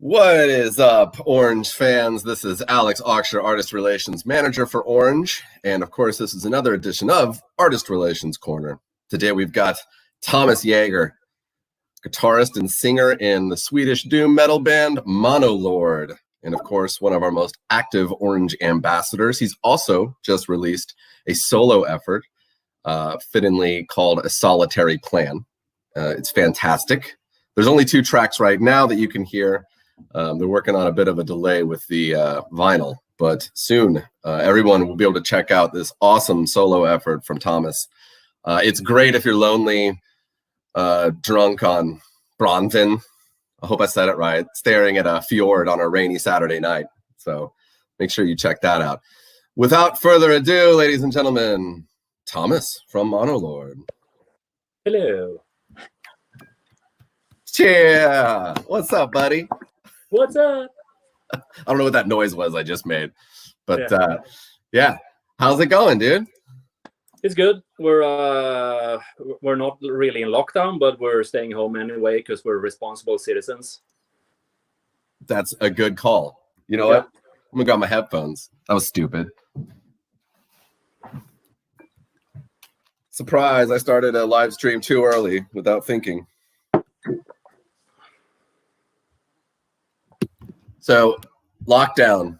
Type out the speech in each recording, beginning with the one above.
What is up, Orange fans? This is Alex Auxier, Artist Relations Manager for Orange. And of course, this is another edition of Artist Relations Corner. Today we've got Thomas Jager, guitarist and singer in the Swedish Doom Metal band Monolord. And of course, one of our most active Orange ambassadors. He's also just released a solo effort, fittingly called A Solitary Plan. It's fantastic. There's only 2 tracks right now that you can hear. They're working on a bit of a delay with the vinyl, but soon everyone will be able to check out this awesome solo effort from Thomas. It's great if you're lonely, drunk on Bronfyn. I hope I said it right. Staring at a fjord on a rainy Saturday night. So make sure you check that out. Without further ado, ladies and gentlemen, Thomas from Monolord. Hello. Yeah. What's up, buddy? What's up? I don't know what that noise was I just made, but yeah. How's it going, dude? It's good. We're not really in lockdown, but we're staying home anyway because we're responsible citizens. That's a good call. You know what? I'm gonna grab my headphones. That was stupid. Surprise! I started a live stream too early without thinking. So, lockdown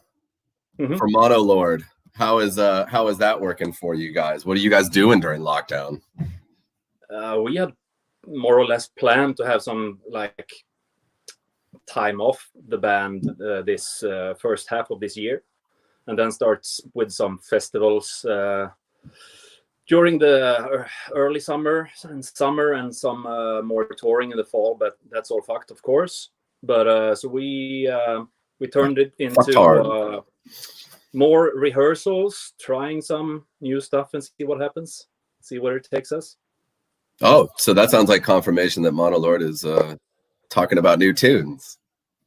for Monolord. How is that working for you guys? What are you guys doing during lockdown? We had more or less planned to have some time off the band this first half of this year, and then starts with some festivals during the early summer and some more touring in the fall. But that's all fucked, of course. But so we turned it into more rehearsals, trying some new stuff and see what happens, see where it takes us. Oh, so that sounds like confirmation that Monolord is talking about new tunes.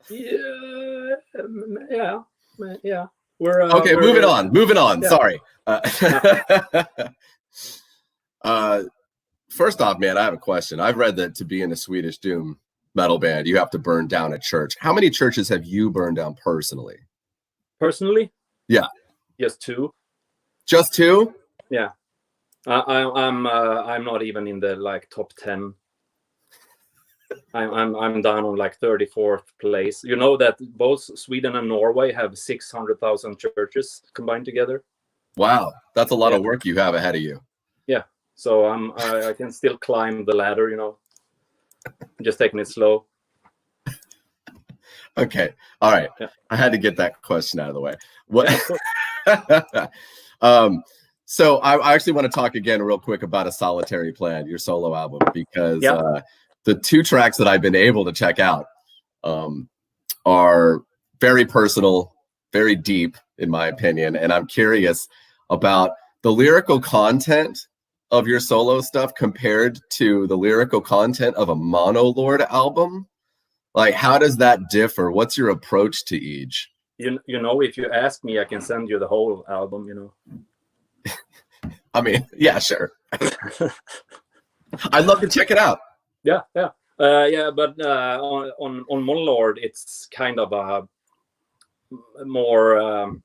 Yeah. Okay, moving on. Yeah. Sorry. First off, man, I have a question. I've read that to be in a Swedish Doom Metal band, you have to burn down a church. How many churches have you burned down personally? Personally? Yeah. Just 2. Just 2? Yeah. I'm not even in the top 10. I'm down on 34th place. You know that both Sweden and Norway have 600,000 churches combined together. Wow, that's a lot of work you have ahead of you. Yeah. So I can still climb the ladder, you know. Just taking it slow. Okay. All right. Yeah. I had to get that question out of the way. What? So I actually want to talk again real quick about A Solitary Plan, your solo album, because the 2 tracks that I've been able to check out are very personal, very deep, in my opinion. And I'm curious about the lyrical content of your solo stuff compared to the lyrical content of a Monolord album. How does that differ? What's your approach to each? You know, if you ask me, I can send you the whole album, you know. I mean, yeah, sure. I'd love to check it out. Yeah. But on Monolord, it's kind of a more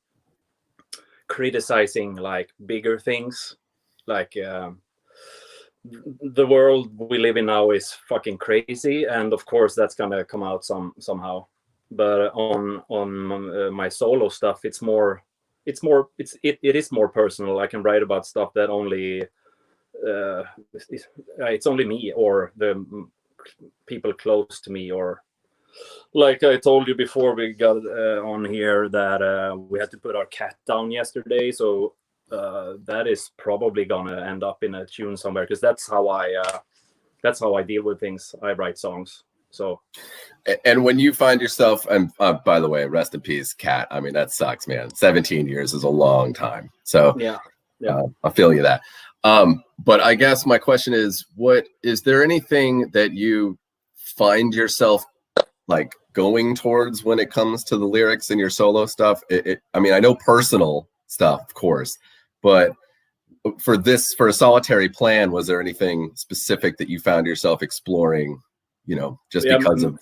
criticizing bigger things. The world we live in now is fucking crazy, and of course that's gonna come out somehow. But on my solo stuff, it is more personal. I can write about stuff that only it's only me or the people close to me, or like I told you before we got on here that we had to put our cat down yesterday, so that is probably gonna end up in a tune somewhere, because that's how I deal with things. I write songs. So, and when you find yourself, and by the way, rest in peace, cat. I mean, that sucks, man. 17 years is a long time. So yeah. I feel you that. But I guess my question is, is there anything that you find yourself going towards when it comes to the lyrics in your solo stuff? I mean, I know personal stuff, of course, but for A Solitary Plan, was there anything specific that you found yourself exploring, just because of?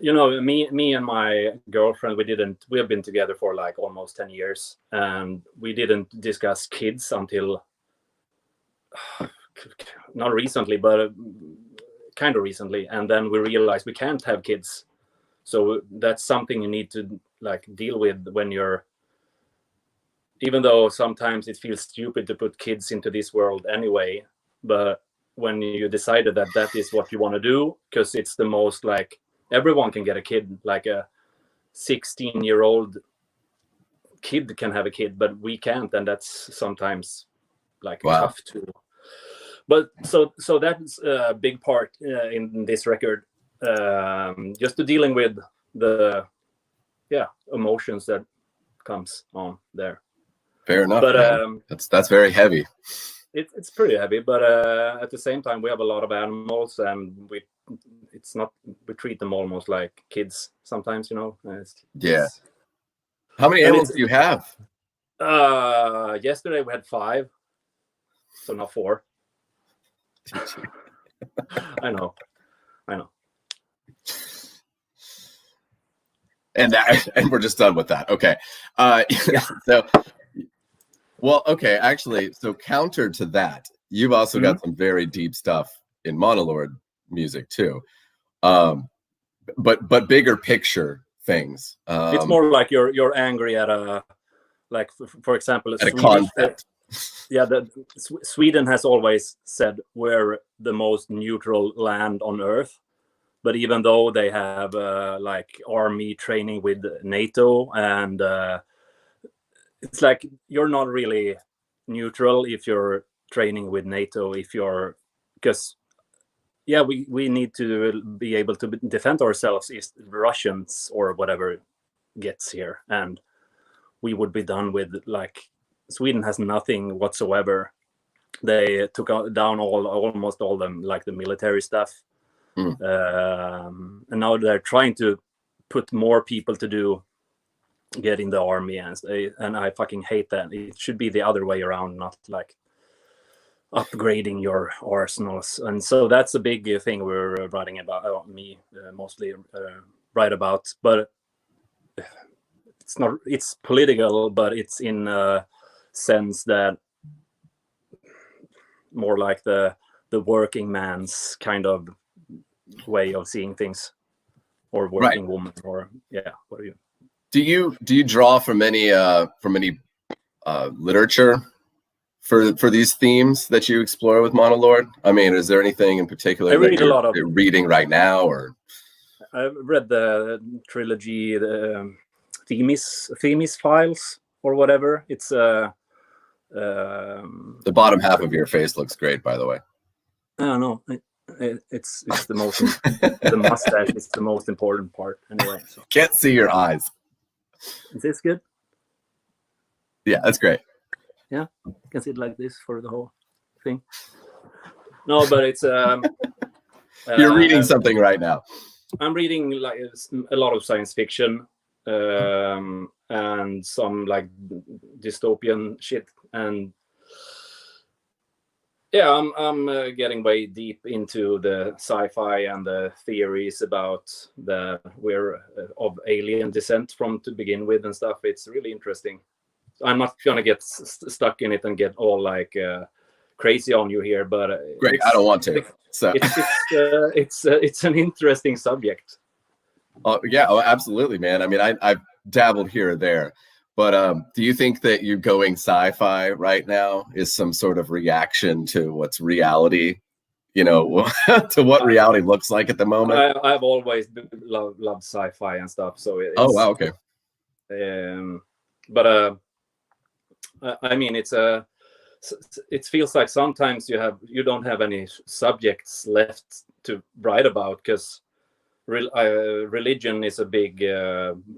you know, me and my girlfriend, we have been together for like almost 10 years, and we didn't discuss kids until not recently, but kind of recently. And then we realized we can't have kids. So that's something you need to like deal with when you're, even though sometimes it feels stupid to put kids into this world anyway, but when you decided that that is what you want to do, because it's the most like, everyone can get a kid, like a 16-year-old kid can have a kid, but we can't, and that's sometimes like tough to. But so that's a big part in this record, just to dealing with the emotions that comes on there. Fair enough. But that's very heavy. It's pretty heavy, but at the same time we have a lot of animals, and we treat them almost like kids sometimes, you know. How many animals do you have? Yesterday we had 5, so now 4. I know. And we're just done with that. Okay. Actually, so counter to that, you've also got some very deep stuff in Monolord music too. But bigger picture things. It's more like you're angry at a, like for example, at a concept. Sweden has always said we're the most neutral land on earth, but even though they have like army training with NATO, and it's like you're not really neutral if you're training with NATO, because we need to be able to defend ourselves if Russians or whatever gets here, and we would be done with, like, Sweden has nothing whatsoever. They took down almost all them, like the military stuff. And now they're trying to put more people to get in the army, and I fucking hate that. It should be the other way around, not like upgrading your arsenals. And so that's a big thing we're writing about, mostly write about, but it's political, but it's in a sense that more like the working man's kind of way of seeing things, or working woman, or what do you draw from any literature for these themes that you explore with Monolord? I mean, is there anything in particular that you're reading right now? Or I've read the trilogy, the Themis files, or whatever. It's the bottom half of your face looks great, by the way. I don't know. It's the most the mustache is the most important part anyway. So. Can't see your eyes. Is this good? Yeah, that's great. Yeah, you can sit like this for the whole thing. No, but it's you're reading something right now. I'm reading like a lot of science fiction, and some like dystopian shit, and I'm getting way deep into the sci-fi and the theories about we're of alien descent from to begin with and stuff. It's really interesting. I'm not gonna get stuck in it and get all like crazy on you here, but great. I don't want to. So it's an interesting subject. Oh, absolutely, man. I mean, I've dabbled here or there, but do you think that you going sci-fi right now is some sort of reaction to what's reality? You know, to what reality looks like at the moment? I've always loved sci-fi and stuff. So oh wow, okay. But I mean, it feels like sometimes you don't have any subjects left to write about, because religion is a big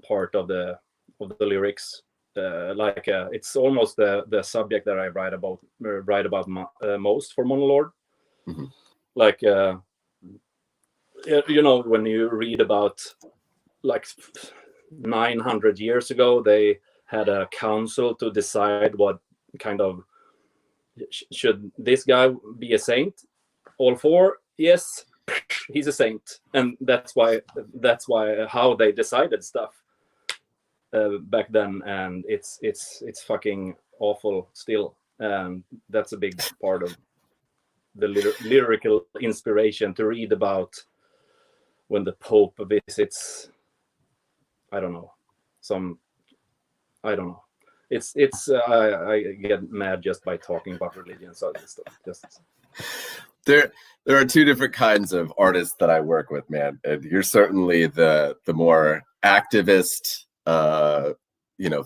part of the lyrics. It's almost the subject that I write about most for Monolord. Mm-hmm. Like you know, when you read about like 900 years ago, they had a council to decide what kind of should this guy be a saint? All 4, yes. he's a saint, and that's why how they decided stuff back then, and it's fucking awful still, and that's a big part of the lyrical inspiration to read about when the Pope visits. I don't know. I get mad just by talking about religion. So just there are two different kinds of artists that I work with, man. And you're certainly the more activist,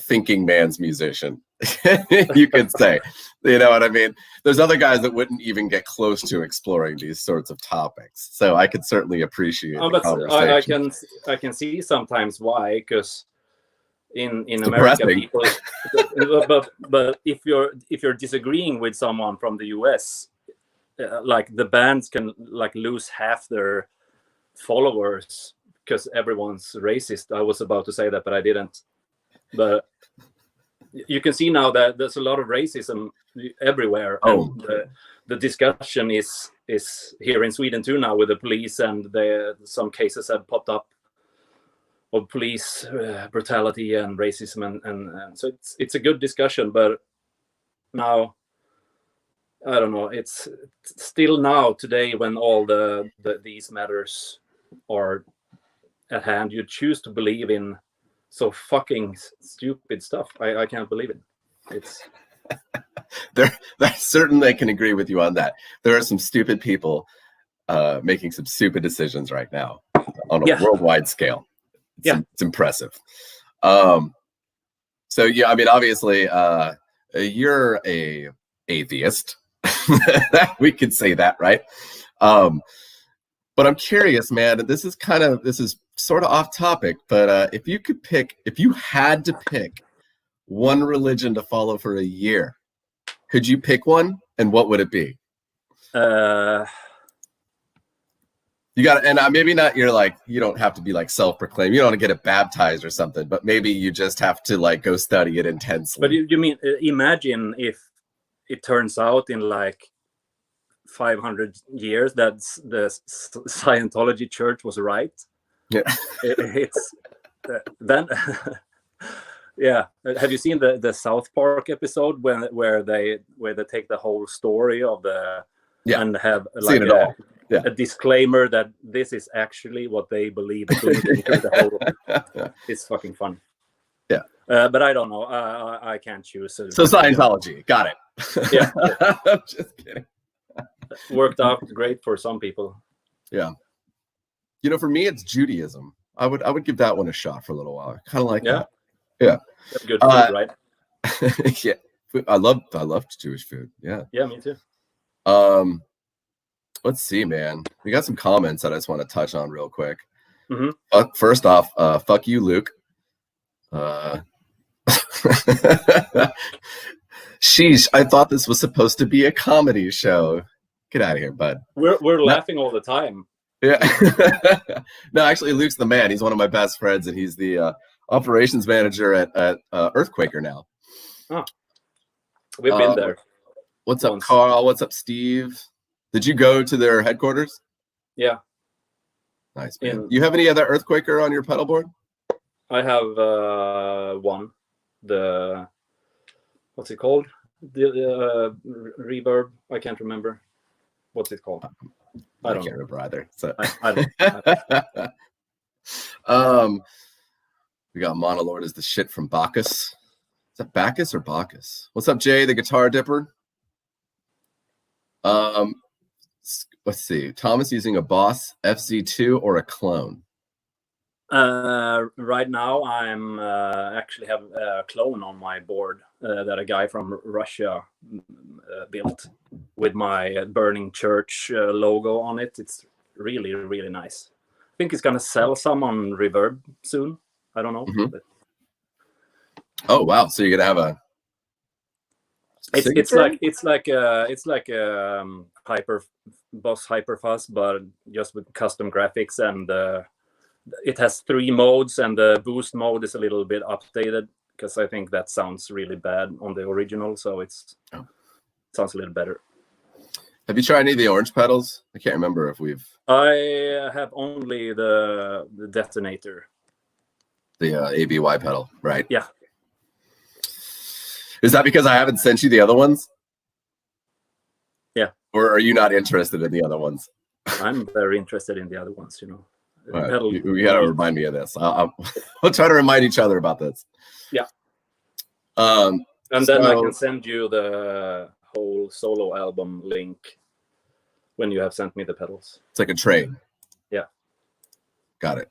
thinking man's musician. You could say, you know what I mean? There's other guys that wouldn't even get close to exploring these sorts of topics. So I could certainly appreciate the conversation. I can see sometimes why, because in America, people, but if you're disagreeing with someone from the US, like the bands can like lose half their followers because everyone's racist. I was about to say that, but I didn't. But you can see now that there's a lot of racism everywhere. Oh, and the discussion is here in Sweden too now with the police, and some cases have popped up of police brutality and racism, and so it's a good discussion. But now, I don't know, it's still now today when all these matters are at hand, you choose to believe in so fucking stupid stuff. I can't believe it. It's there certainly I can agree with you on that. There are some stupid people making some stupid decisions right now on a worldwide scale. It's impressive. So yeah, I mean, obviously, you're a atheist. We could say that, right? But I'm curious, man. This is sort of off topic, but if you had to pick one religion to follow for a year, could you pick one, and what would it be? You got, and maybe not. You don't have to be like self-proclaimed. You don't want to get it baptized or something, but maybe you just have to like go study it intensely. But you mean imagine if it turns out in like 500 years that the Scientology church was right? Yeah, it's then. Yeah, have you seen the South Park episode where they take the whole story of and have like a disclaimer that this is actually what they believe? It's fucking fun. Yeah, but I don't know. I can't choose. So Scientology, got it. Yeah, I'm just kidding. Worked out great for some people. Yeah, for me, it's Judaism. I would give that one a shot for a little while. Kind of like that. Yeah, that's good food, right? Yeah, I love Jewish food. Yeah, me too. Let's see, man. We got some comments that I just want to touch on real quick. Mm-hmm. First off, fuck you, Luke. Sheesh, I thought this was supposed to be a comedy show. Get out of here, bud. We're laughing all the time. Yeah. No, actually, Luke's the man. He's one of my best friends, and he's the operations manager at Earthquaker now. Oh, we've been there. What's up, Carl? What's up, Steve? Did you go to their headquarters? Yeah. Nice, man. You have any other Earthquaker on your pedal board? I have one. What's it called? The reverb. I can't remember. What's it called? I can't remember either. So. I don't. We got Monolord is the shit from Bacchus. Is that Bacchus or Bacchus? What's up, Jay, the guitar dipper? Let's see. Thomas using a Boss FZ2 or a clone? Right now, I'm actually have a clone on my board that a guy from Russia built with my Burning Church logo on it. It's really, really nice. I think it's gonna sell some on Reverb soon. I don't know. Mm-hmm. Oh wow! So you're gonna have a. It's like hyper Boss Hyperfuzz, but just with custom graphics, and it has 3 modes, and the boost mode is a little bit updated because I think that sounds really bad on the original, so it sounds a little better. Have you tried any of the orange pedals? I can't remember if we've. I have only the detonator. The ABY pedal, right? Yeah. Is that because I haven't sent you the other ones? Yeah. Or are you not interested in the other ones? I'm very interested in the other ones, you know. Right. You got to remind me of this. We'll try to remind each other about this. Yeah. And then I can send you the whole solo album link when you have sent me the pedals. It's like a trade. Yeah. Got it.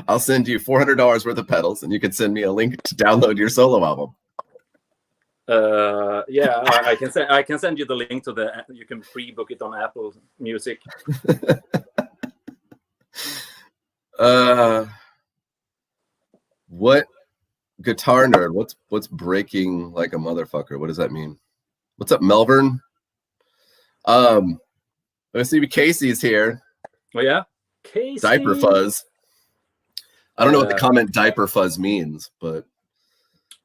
I'll send you $400 worth of pedals, and you can send me a link to download your solo album. Yeah, I can send you the link to the. You can pre-book it on Apple Music. What guitar nerd? What's breaking like a motherfucker? What does that mean? What's up, Melbourne? Let's see. Casey's here. Oh yeah, Casey. Diaper fuzz. I don't know what the comment diaper fuzz means, but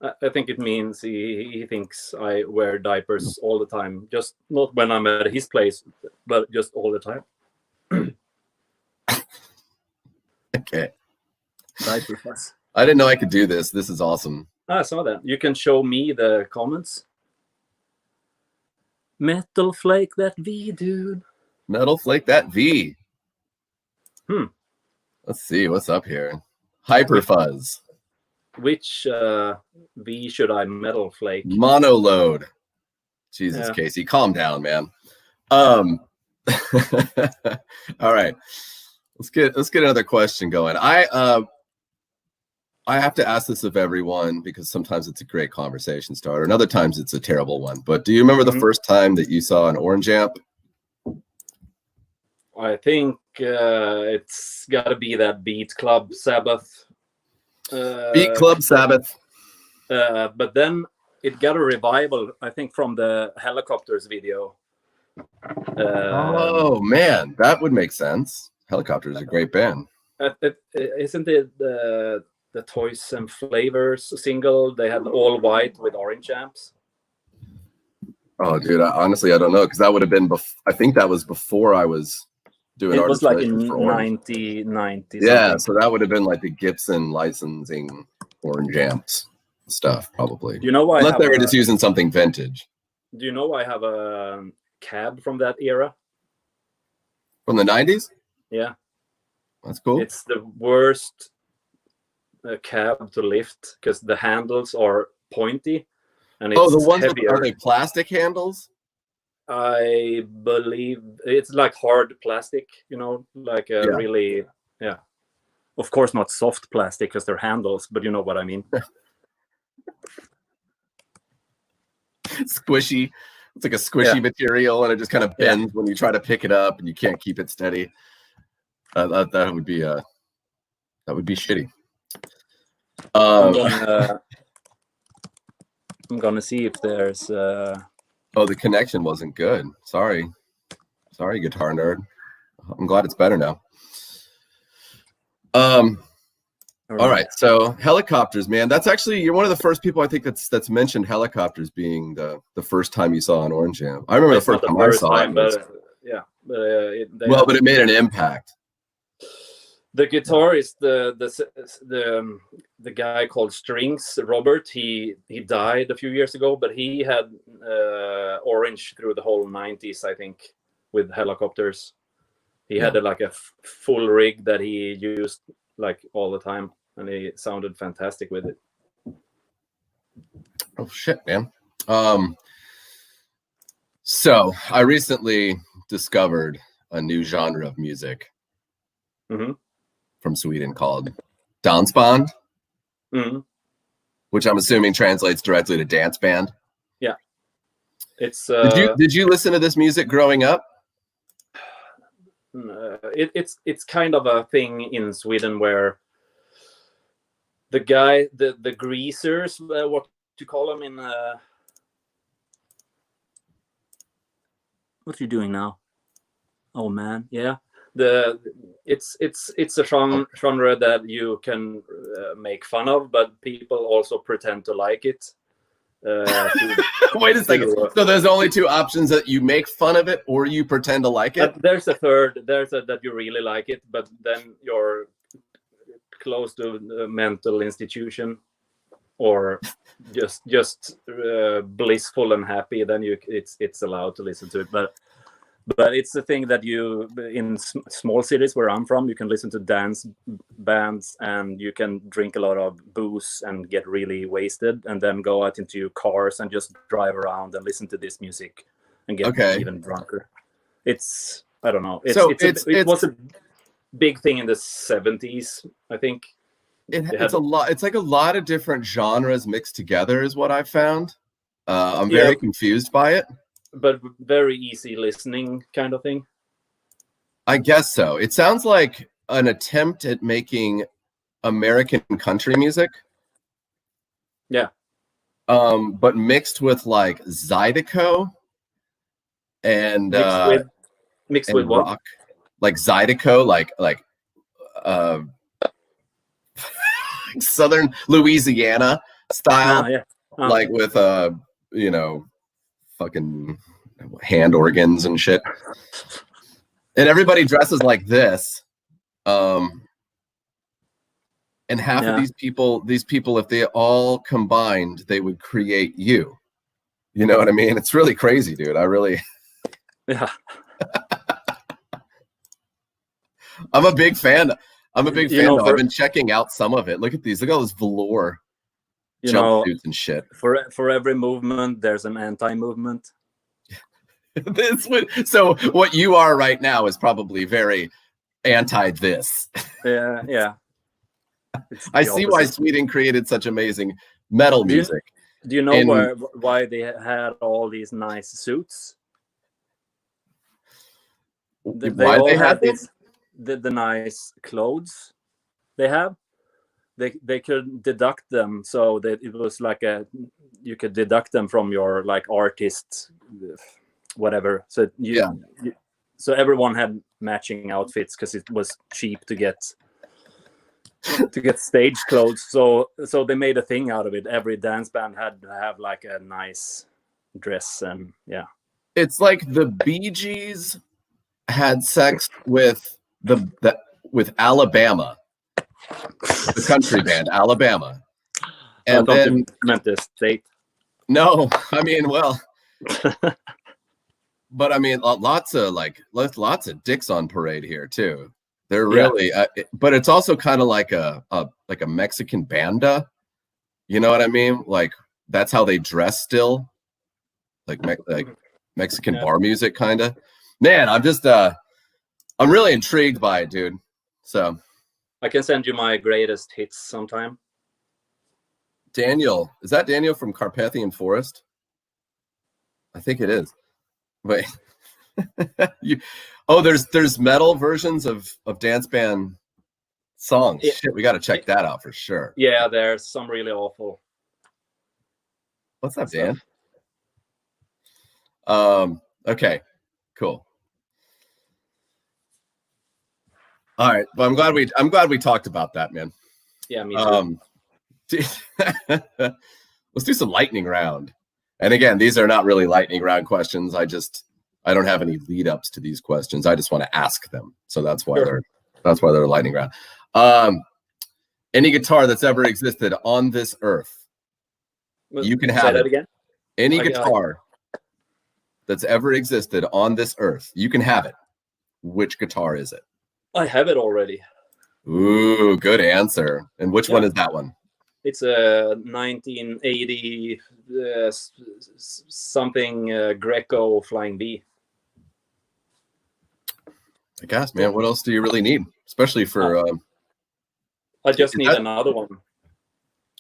I think it means he thinks I wear diapers all the time. Just not when I'm at his place, but just all the time. Okay. Diaper fuzz. I didn't know I could do this. This is awesome. I saw that. You can show me the comments. Metal flake that V, dude. Metal flake that V. Let's see what's up here. Hyper fuzz. Which V should I metal flake? Monolord. Jesus, Yeah. Casey, calm down, man. All right. Let's get another question going. I have to ask this of everyone because sometimes it's a great conversation starter, and other times it's a terrible one. But do you remember the first time that you saw an orange amp? I think it's got to be that Beat Club Sabbath. Beat Club Sabbath. But then it got a revival, I think, from the Helicopters video. Oh man, that would make sense. Helicopters is a great band. Isn't it the Toys and Flavors single? They had all white with orange amps. Oh, dude, honestly, I don't know because that would have been. I think that was before I was doing. It was like in for 1990. Yeah, so that would have been like the Gibson licensing orange amps stuff, probably. You know why? Unless they were just using something vintage. Do you know I have a cab from that era? From the 90s? Yeah. That's cool. It's the worst cab to lift because the handles are pointy. And it's the ones heavier. Are they plastic handles? I believe it's like hard plastic, you know, like really, yeah. Of course, not soft plastic because they're handles, but you know what I mean. Squishy. It's like a squishy material, and it just kind of bends when you try to pick it up, and you can't keep it steady. That would be shitty. I'm gonna see if there's. Oh, the connection wasn't good. Sorry, guitar nerd. I'm glad it's better now. All right. So helicopters, man. That's actually you're one of the first people I think that's mentioned helicopters being the first time you saw an orange amp. I remember the first time I saw it. But it made an impact. The guitarist, the guy called Strings, Robert, he died a few years ago, but he had orange through the whole 90s, I think, with helicopters. He had a full rig that he used like all the time, and he sounded fantastic with it. Oh shit, man. So I recently discovered a new genre of music. From Sweden called dansband, which I'm assuming translates directly to dance band. Yeah, it's. Did you listen to this music growing up? It's kind of a thing in Sweden where the guy, the greasers, what you call them in. What are you doing now? Oh man, yeah. It's a genre that you can make fun of, but people also pretend to like it. Wait a second. So there's only two options: that you make fun of it or you pretend to like it. There's a third. There's a that you really like it, but then you're close to a mental institution, or just blissful and happy. Then it's allowed to listen to it. But it's the thing that you in small cities where I'm from, you can listen to dance bands and you can drink a lot of booze and get really wasted, and then go out into your cars and just drive around and listen to this music and get even drunker. It's I don't know. It was a big thing in the 70s, I think. It's a lot. It's like a lot of different genres mixed together, is what I found. I'm very confused by it. But very easy listening kind of thing. I guess so. It sounds like an attempt at making American country music. Yeah. But mixed with like Zydeco and mixed with rock. What? Like Zydeco, like Southern Louisiana style. Like with fucking hand organs and shit, and everybody dresses like this, and half of these people, if they all combined, they would create you. You know what I mean? It's really crazy, dude. I'm a big fan. I've been checking out some of it. Look at these. Look at all this velour jumpsuits and shit. For every movement, there's an anti-movement. So what you are right now is probably very anti this. Yeah. I see why Sweden created such amazing metal music. Do you know why they had all these nice suits? Why they had the nice clothes they have. They could deduct them, so that it was like you could deduct them from your like artist whatever. So so everyone had matching outfits because it was cheap to get stage clothes. So they made a thing out of it. Every dance band had to have like a nice dress, and it's like the Bee Gees had sex with with Alabama. The country band Alabama, and then meant the state. No, I mean, well, but I mean, lots of dicks on parade here too. They're really, but it's also kind of like a Mexican banda. You know what I mean? Like that's how they dress still, like Mexican bar music, kind of. Man, I'm really intrigued by it, dude. So. I can send you my greatest hits sometime. Daniel, is that Daniel from Carpathian Forest? I think it is. Wait. There's metal versions of dance band songs. Shit, we got to check that out for sure. Yeah, there's some really awful. What's up, Dan? Okay, cool. All right, well, I'm glad we talked about that, man. Yeah, me too. Let's do some lightning round. And again, these are not really lightning round questions. I don't have any lead ups to these questions. I just want to ask them. So that's why they're lightning round. Any guitar that's ever existed on this earth, you can have it. Again? Any guitar that's ever existed on this earth, you can have it. Which guitar is it? I have it already. Ooh, good answer. And which one is that one? It's a 1980 something Greco Flying B. I guess, man. What else do you really need? Especially for... I just need another one.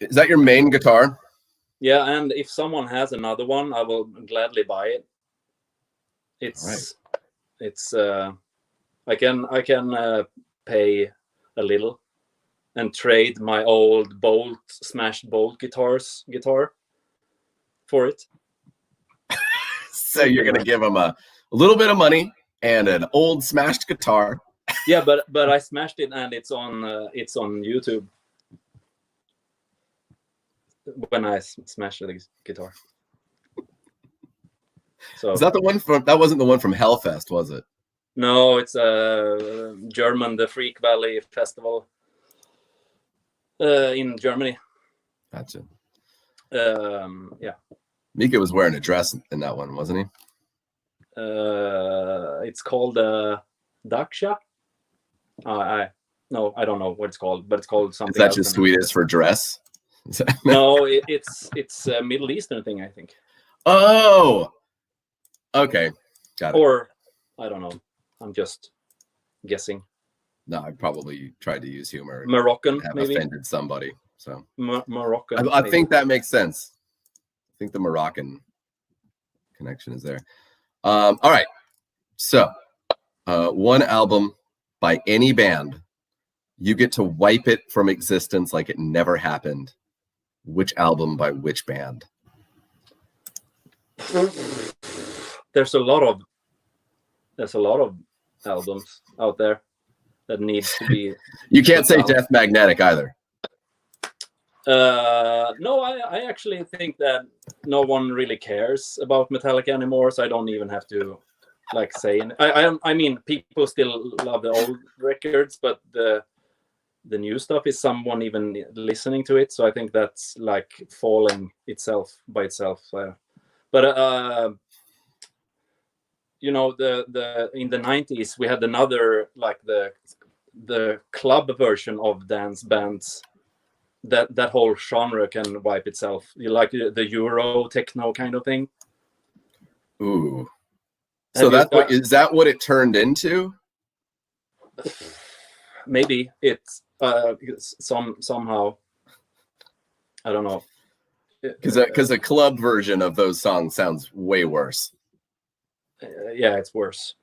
Is that your main guitar? Yeah, and if someone has another one, I will gladly buy it. It's I can pay a little and trade my old smashed bolt guitar for it. So you're gonna give him a little bit of money and an old smashed guitar. Yeah, but I smashed it and it's on YouTube. when I smashed the guitar. So Is that the one from? That wasn't the one from Hellfest, was it? no, it's a German, the Freak Valley Festival in Germany. Gotcha. Yeah. Mika was wearing a dress in that one, wasn't he? It's called Daksha. I don't know what it's called, but it's called something. Is that else just Swedish for dress? No, it's a Middle Eastern thing, I think. Oh, okay, got it. Or I don't know. I'm just guessing. No, I probably tried to use humor. Moroccan, have maybe offended somebody. So Moroccan. I think that makes sense. I think the Moroccan connection is there. All right. So one album by any band, you get to wipe it from existence like it never happened. Which album by which band? There's a lot of albums out there that needs to be. You can't say Death Magnetic either. No, I actually think that no one really cares about Metallica anymore, so I don't even have to like say. I mean, people still love the old records, but the new stuff, is someone even listening to it? So I think that's like falling by itself. But you know, the in the 90s we had another, like the club version of dance bands. That whole genre can wipe itself. You like the Euro techno kind of thing. Ooh. So is that what it turned into? Maybe it's somehow. I don't know. Because a club version of those songs sounds way worse. Yeah, it's worse.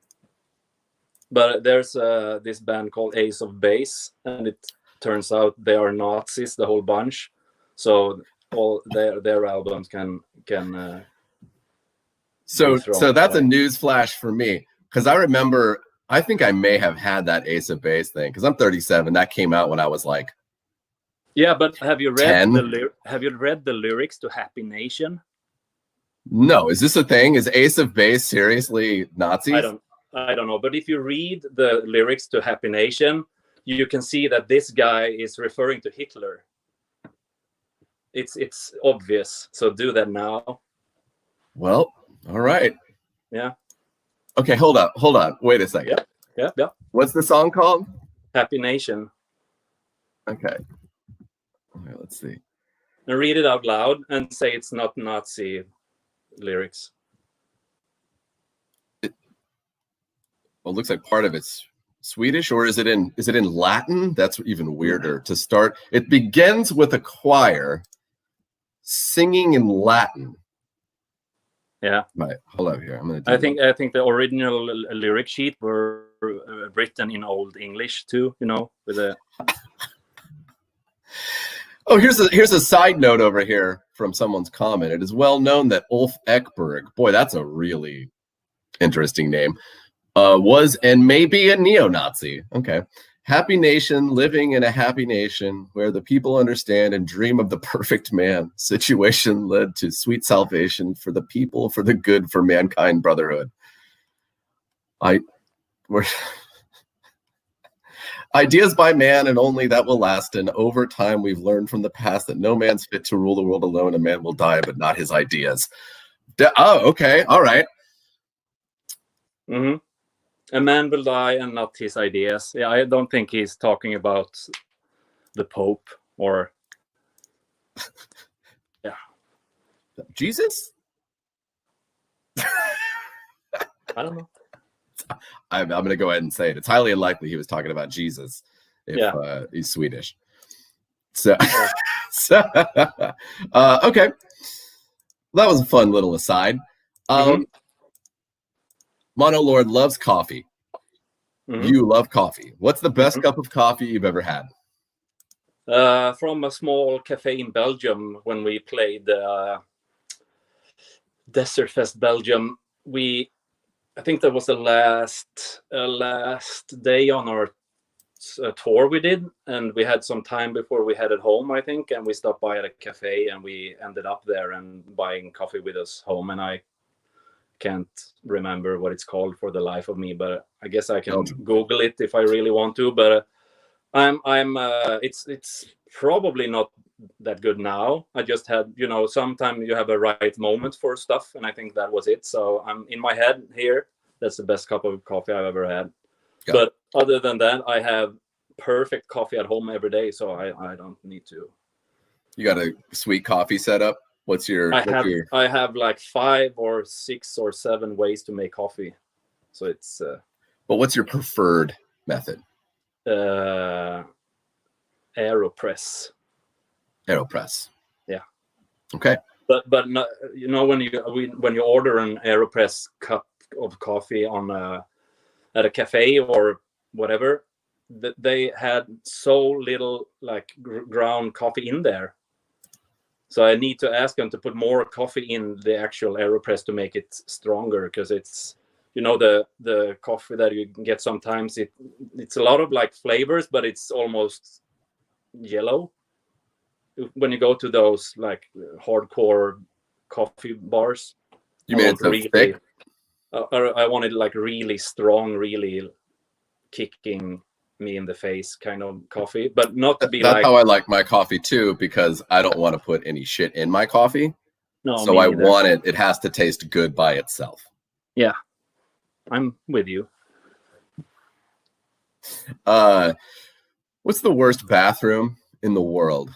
But there's this band called Ace of Base, and it turns out they are Nazis, the whole bunch. So all their albums can. So that's a news flash for me, because I remember. I think I may have had that Ace of Base thing, because I'm 37. That came out when I was like. Yeah, but have you read 10? Have you read the lyrics to Happy Nation? No, is this a thing? Is Ace of Base seriously Nazis? I don't know, but if you read the lyrics to Happy Nation, you can see that this guy is referring to Hitler. It's obvious. So do that now. Well, all right. Yeah. Okay, hold on. Wait a second. Yeah. What's the song called? Happy Nation. Okay. All right, let's see. And read it out loud and say it's not Nazi lyrics. Well, it looks like part of it's Swedish, or is it in Latin? That's even weirder to start. It begins with a choir singing in Latin. Yeah. Right. Hold up here. I think the original lyric sheet were written in Old English too. You know, with a. Oh, here's a side note over here from someone's comment. It is well known that Ulf Ekberg, boy, that's a really interesting name, was and may be a neo-Nazi. Okay. Happy nation, living in a happy nation where the people understand and dream of the perfect man. Situation led to sweet salvation for the people, for the good, for mankind, brotherhood. Ideas by man, and only that will last. And over time, we've learned from the past that no man's fit to rule the world alone. A man will die, but not his ideas. Oh, okay. All right. Mm-hmm. A man will die and not his ideas. Yeah, I don't think he's talking about the Pope or. Yeah. Jesus? I don't know. I'm going to go ahead and say it. It's highly unlikely he was talking about Jesus if he's Swedish. So, okay. That was a fun little aside. Monolord loves coffee. You love coffee. What's the best cup of coffee you've ever had? From a small cafe in Belgium when we played Desert Fest Belgium. I think that was the last day on our a tour we did, and we had some time before we headed home, I think, and we stopped by at a cafe, and we ended up there and buying coffee with us home. And I can't remember what it's called for the life of me, but I guess I can Google it if I really want to. But it's probably not that good now. I just had, sometimes you have a right moment for stuff, and I think that was it. So I'm in my head here. That's the best cup of coffee I've ever had. But other than that, I have perfect coffee at home every day, so I don't need to. You got a sweet coffee setup? I have like 5 or 6 or 7 ways to make coffee. So it's but what's your preferred method? AeroPress. AeroPress. Yeah. Okay. But no, when you order an AeroPress cup of coffee at a cafe or whatever, they had so little like ground coffee in there. So I need to ask them to put more coffee in the actual AeroPress to make it stronger, because it's, the coffee that you get sometimes, it's a lot of like flavors, but it's almost yellow. When you go to those like hardcore coffee bars, you mean it's really thick? I wanted like really strong, really kicking me in the face kind of coffee, but not to be that's how I like my coffee too, because I don't want to put any shit in my coffee. No, so I want it has to taste good by itself. Yeah, I'm with you. What's the worst bathroom in the world?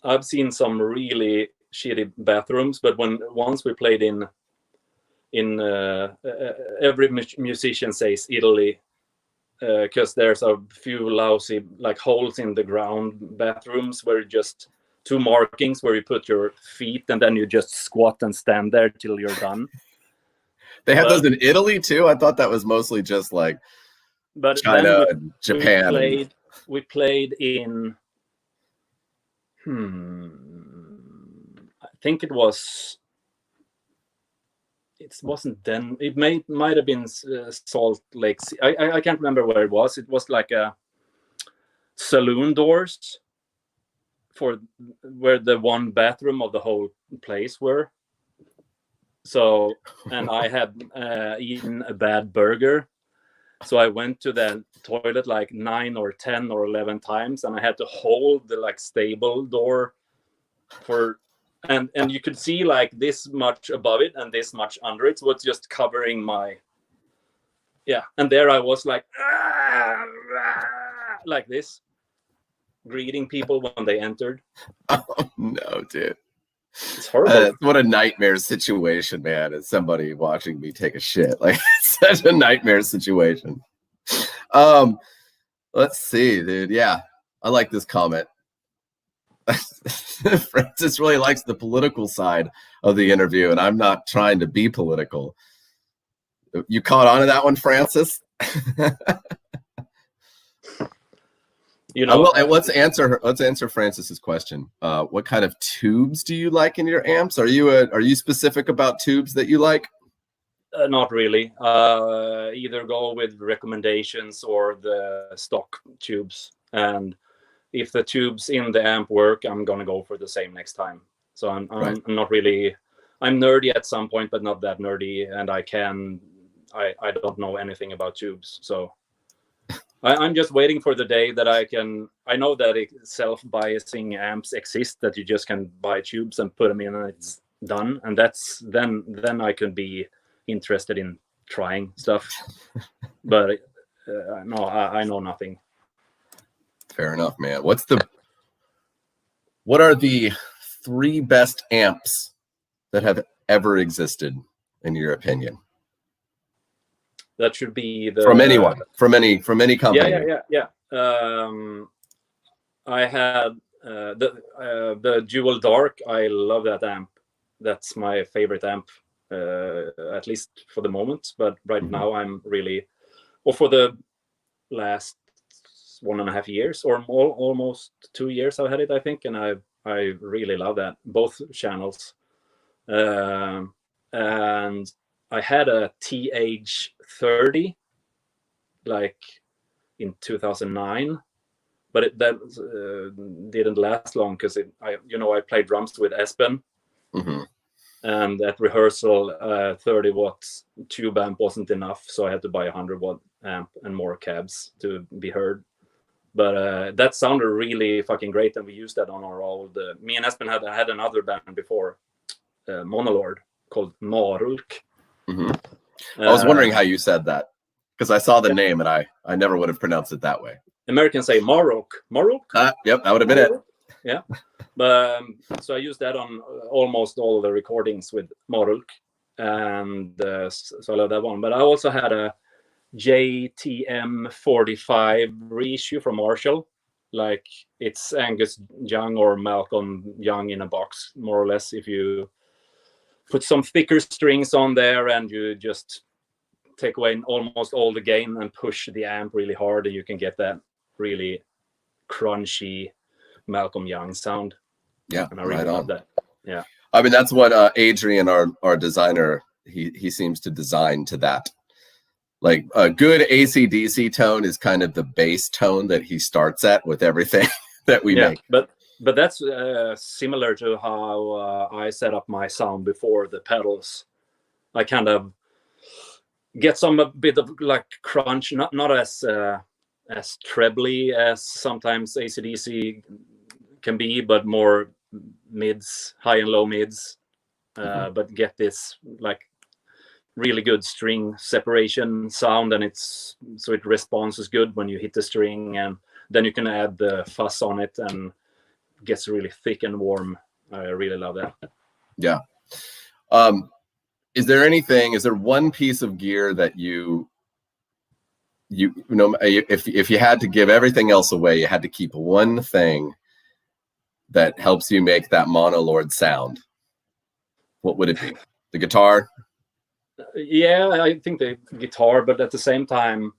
I've seen some really shitty bathrooms, but once we played in every musician says Italy, because there's a few lousy like holes in the ground bathrooms where just 2 markings where you put your feet and then you just squat and stand there till you're done. They have those in Italy too? I thought that was mostly just like China and Japan. We played in I think it wasn't then. It might have been Salt Lake. I can't remember where it was. It was like a saloon doors for where the one bathroom of the whole place were. So, and I had eaten a bad burger. So I went to the toilet like 9 or 10 or 11 times, and I had to hold the like stable door and you could see like this much above it and this much under it. So it's just covering my, and there I was like this, greeting people when they entered. Oh no, dude. It's horrible. What a nightmare situation, man. It's somebody watching me take a shit. Like, it's such a nightmare situation. Let's see, dude. Yeah, I like this comment. Francis really likes the political side of the interview, and I'm not trying to be political. You caught on to that one, Francis? Let's answer Francis's question. What kind of tubes do you like in your amps? Are you specific about tubes that you like? Not really. Either go with recommendations or the stock tubes. And if the tubes in the amp work, I'm gonna go for the same next time. So I'm not really. I'm nerdy at some point, but not that nerdy. And I don't know anything about tubes, so. I'm just waiting for the day that I know that self-biasing amps exist, that you just can buy tubes and put them in and it's done. And then I can be interested in trying stuff. But no, I know nothing. Fair enough, man. What are the 3 best amps that have ever existed, in your opinion? That should be from anyone, from any company. Yeah. I had the Dual Dark. I love that amp. That's my favorite amp, at least for the moment. But right now, I'm really, or for the last 1.5 years or more, almost 2 years, I've had it, I think, and I really love that, both channels. And I had a TH30 like in 2009, but that didn't last long because I played drums with Espen, and at rehearsal 30 watts tube amp wasn't enough, so I had to buy a 100-watt amp and more cabs to be heard. But that sounded really fucking great, and we used that on our old. Me and Espen had another band before, Monolord, called Marulk. I was wondering how you said that, because I saw the name and I never would have pronounced it that way. Americans say Marulk. Yep, that would have been it. Yeah, but so I used that on almost all the recordings with Marulk, and so I love that one. But I also had a JTM 45 reissue from Marshall. Like, it's Angus Young or Malcolm Young in a box, more or less. If you put some thicker strings on there and you just take away almost all the gain and push the amp really hard, and you can get that really crunchy Malcolm Young sound. Yeah, and I really love that. Yeah, I mean, that's what Adrian, our designer, he seems to design to that. Like, a good AC/DC tone is kind of the bass tone that he starts at with everything that we make. But that's similar to how I set up my sound before the pedals. I kind of get a bit of like crunch, not as trebly as sometimes AC/DC can be, but more mids, high and low mids. But get this like really good string separation sound, and it responds as good when you hit the string, and then you can add the fuzz on it and it gets really thick and warm. I really love that. Yeah. Is there one piece of gear that you know, if you had to give everything else away, you had to keep one thing that helps you make that Monolord sound, what would it be? The guitar? Yeah, I think the guitar, but at the same time,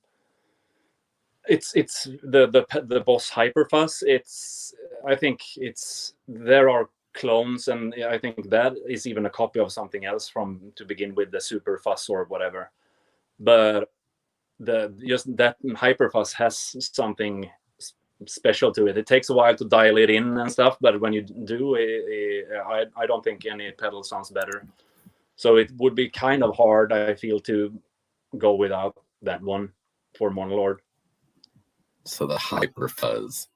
it's the Boss Hyperfuzz. I think there are clones, and I think that is even a copy of something else to begin with, the Super Fuzz or whatever. But just that Hyperfuzz has something special to it. It takes a while to dial it in and stuff, but when you do, I don't think any pedal sounds better. So it would be kind of hard, I feel, to go without that one for Monolord. So the Hyperfuzz.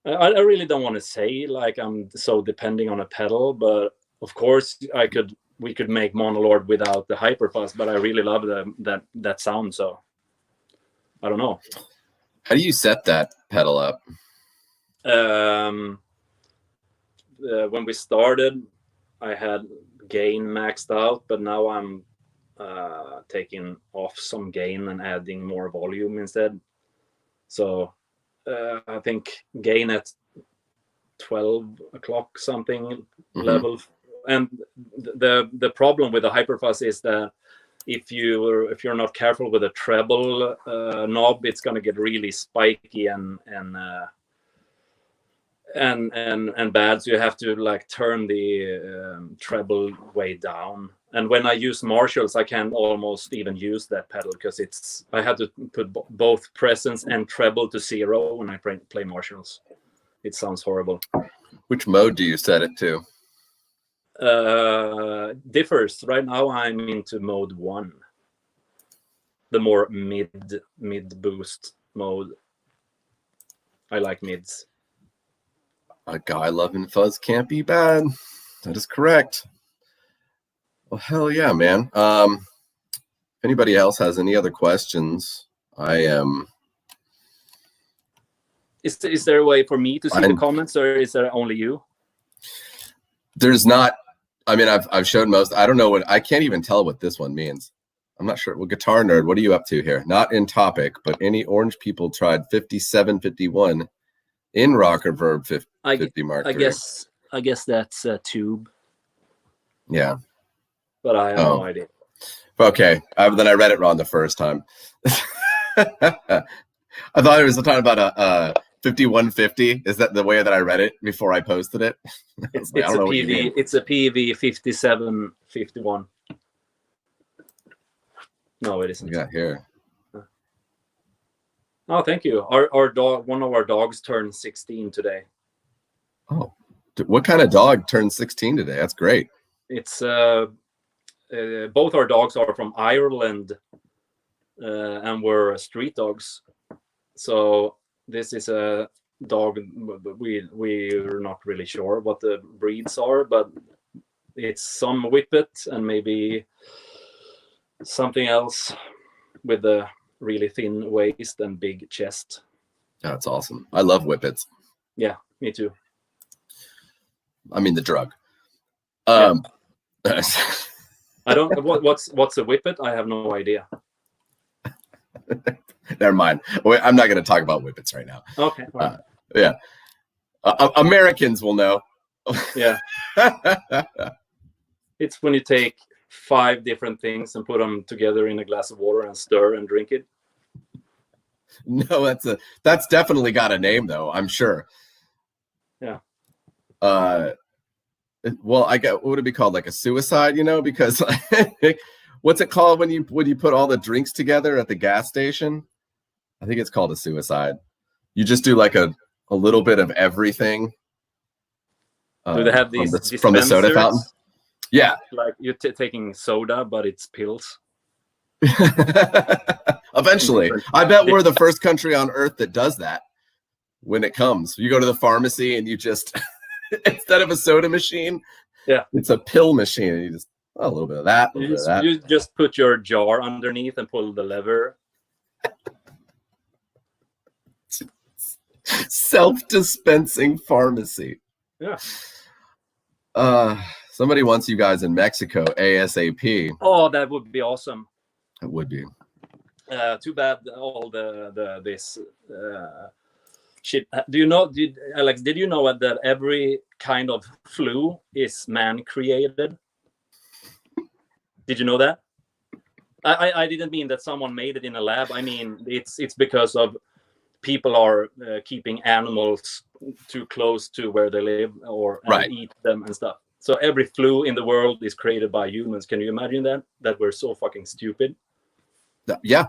I really don't want to say like I'm so depending on a pedal, but of course we could make Monolord without the Hyperfuzz, but I really love that sound, so I don't know. How do you set that pedal up? When we started, I had gain maxed out, but now I'm taking off some gain and adding more volume instead. So I think gain at 12 o'clock something level. And the problem with the Hyperfuzz is that if you're not careful with a treble knob, it's going to get really spiky and bad. So you have to like turn the treble way down. And when I use Marshalls, I can't almost even use that pedal because I have to put both presence and treble to 0 when I play Marshalls. It sounds horrible. Which mode do you set it to? Differs. Right now I'm into mode 1, the more mid boost mode. I like mids. A guy loving fuzz can't be bad. That is correct. Well, hell yeah, man. If anybody else has any other questions, I am. Is there a way for me to see the comments, or is there only you? There's not. I mean, I've showed most. I don't know I can't even tell what this one means. I'm not sure. Well, Guitar Nerd, what are you up to here? Not in topic, but any orange people tried 5751 in rocker verb 50 Mark III. I guess that's a tube. Yeah. But I have no idea. Okay. Then I read it wrong the first time. I thought it was talking about a 5150. Is that the way that I read it before I posted it? It's a PV 5751. No, it isn't. We got here. Oh, thank you. Our dog, one of our dogs turned 16 today. Oh, what kind of dog turned 16 today? That's great. It's both our dogs are from Ireland, and we're street dogs. So this is a dog. We're not really sure what the breeds are, but it's some whippet and maybe something else with a really thin waist and big chest. That's awesome. I love whippets. Yeah, me too. I mean the drug. I don't. What's a whippet? I have no idea. Never mind. I'm not going to talk about whippets right now. Okay. Right. Yeah. Americans will know. Yeah. It's when you take 5 different things and put them together in a glass of water and stir and drink it. No, that's definitely got a name though, I'm sure. Yeah. Well, what would it be called? Like a suicide, because what's it called when you put all the drinks together at the gas station? I think it's called a suicide. You just do like a little bit of everything. Do they have these from the soda fountain? Yeah. Like you're taking soda, but it's pills. Eventually. I bet we're the first country on earth that does that when it comes. You go to the pharmacy and you just, instead of a soda machine, it's a pill machine. And you just, a little bit of that. You just put your jar underneath and pull the lever. Self-dispensing pharmacy. Yeah. Somebody wants you guys in Mexico ASAP. Oh, that would be awesome. It would be. Too bad all this shit. Do you know, Alex? Did you know that every kind of flu is man-created? Did you know that? I didn't mean that someone made it in a lab. I mean it's because of people are keeping animals too close to where they live or eat them and stuff. So every flu in the world is created by humans. Can you imagine that? That we're so fucking stupid. Yeah.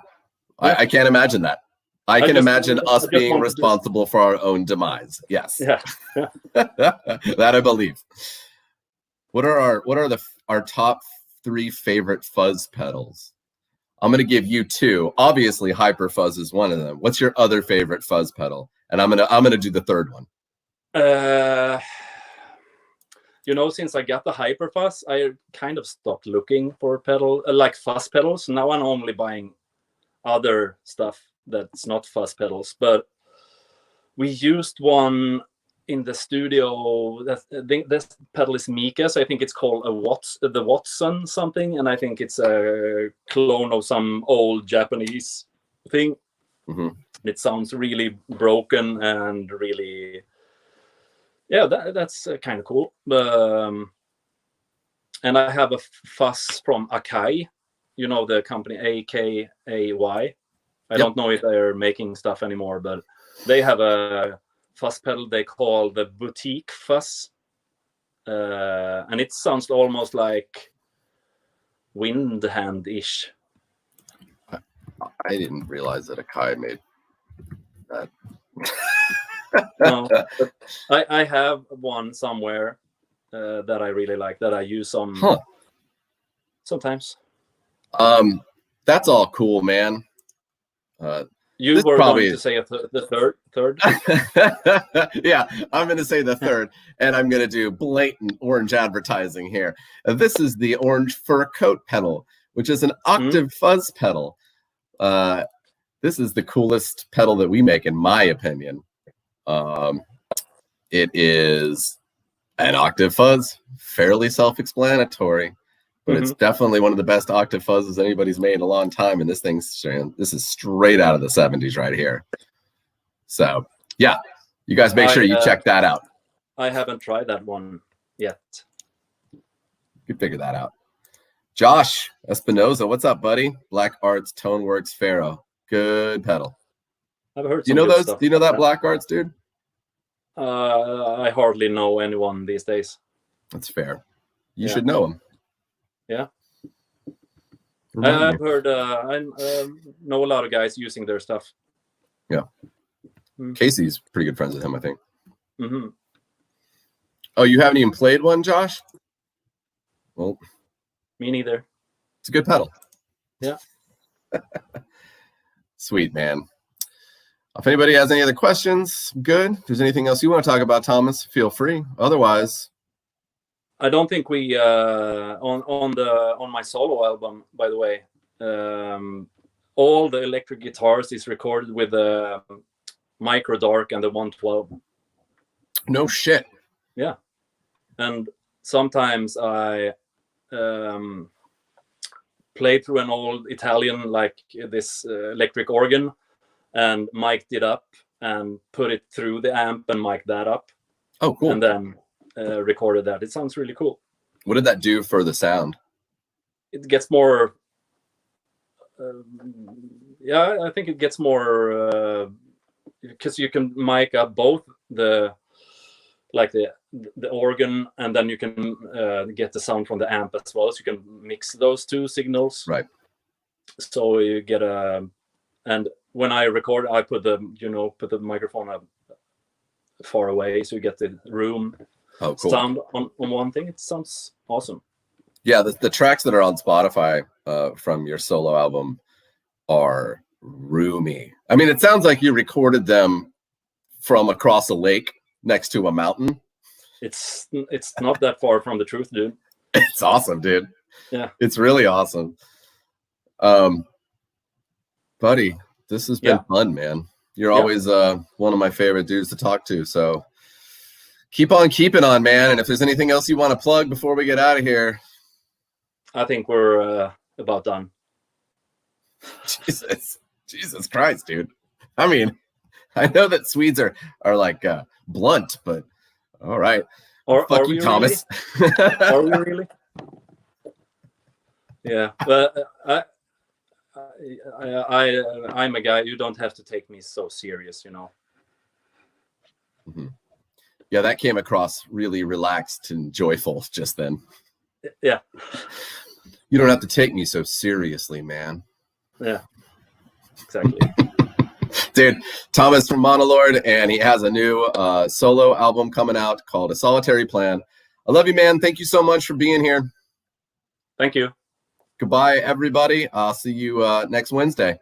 I can't imagine that. I can imagine us being responsible for our own demise. Yes. Yeah. That I believe. What are our top 3 favorite fuzz pedals? I'm going to give you 2. Obviously, Hyper Fuzz is one of them. What's your other favorite fuzz pedal? And I'm gonna do the third one. Since I got the Hyper Fuzz, I kind of stopped looking for like fuzz pedals. Now I'm only buying other stuff that's not fuzz pedals. But we used one in the studio. I think this pedal is Mika, so I think it's called the Watson something, and I think it's a clone of some old Japanese thing. Mm-hmm. It sounds really broken and really, that's kind of cool. And I have a fuzz from Akai, the company AKAY. I don't know if they're making stuff anymore, but they have a fuzz pedal they call the Boutique Fuzz, and it sounds almost like Windhand-ish. I didn't realize that Akai made that. No, I have one somewhere that I really like that I use sometimes. That's all cool, man. You were going to say the third? Yeah, I'm going to say the third, and I'm going to do blatant orange advertising here. This is the Orange Fur Coat pedal, which is an octave fuzz pedal. This is the coolest pedal that we make, in my opinion. It is an octave fuzz, fairly self-explanatory. But it's definitely one of the best octave fuzzes anybody's made in a long time. And this is straight out of the 70s right here. So, yeah, you guys make sure you check that out. I haven't tried that one yet. You can figure that out. Josh Espinoza, what's up, buddy? Black Arts Toneworks Pharaoh. Good pedal. I've heard some good stuff. Do you know that Black Arts, dude? I hardly know anyone these days. That's fair. You should know him. Yeah, I've heard. I know a lot of guys using their stuff. Yeah. Casey's pretty good friends with him, I think. Mm-hmm. Oh, you haven't even played one, Josh? Well, me neither. It's a good pedal. Yeah. Sweet, man. If anybody has any other questions, good. If there's anything else you want to talk about, Thomas, feel free. Otherwise, I don't think we on my solo album, by the way, all the electric guitars is recorded with the Micro Dark and the 112. No shit. Yeah, and sometimes I play through an old Italian like this electric organ and mic'd it up and put it through the amp and mic that up. Oh, cool. And then recorded that. It sounds really cool. What did that do for the sound? It gets more I think it gets more because you can mic up both the organ, and then you can get the sound from the amp as well, so you can mix those two signals, right? So you get and when I record, I put the microphone up far away, so you get the room sound on one thing. It sounds awesome. Yeah, the tracks that are on Spotify from your solo album are roomy. I mean, it sounds like you recorded them from across a lake next to a mountain. It's not that far from the truth, dude. It's awesome, dude. Yeah, it's really awesome. Buddy, this has been fun, man. You're always one of my favorite dudes to talk to. So keep on keeping on, man. And if there's anything else you want to plug before we get out of here, I think we're about done. Jesus Christ, dude. I mean, I know that Swedes are like blunt, but all right. Fuck you, Thomas. Really? Are we really? Yeah, but I'm a guy. You don't have to take me so serious, you know. Mm-hmm. Yeah, that came across really relaxed and joyful just then. Yeah. You don't have to take me so seriously, man. Yeah, exactly. Dude, Thomas from Monolord, and he has a new solo album coming out called A Solitary Plan. I love you, man. Thank you so much for being here. Thank you. Goodbye, everybody. I'll see you next Wednesday.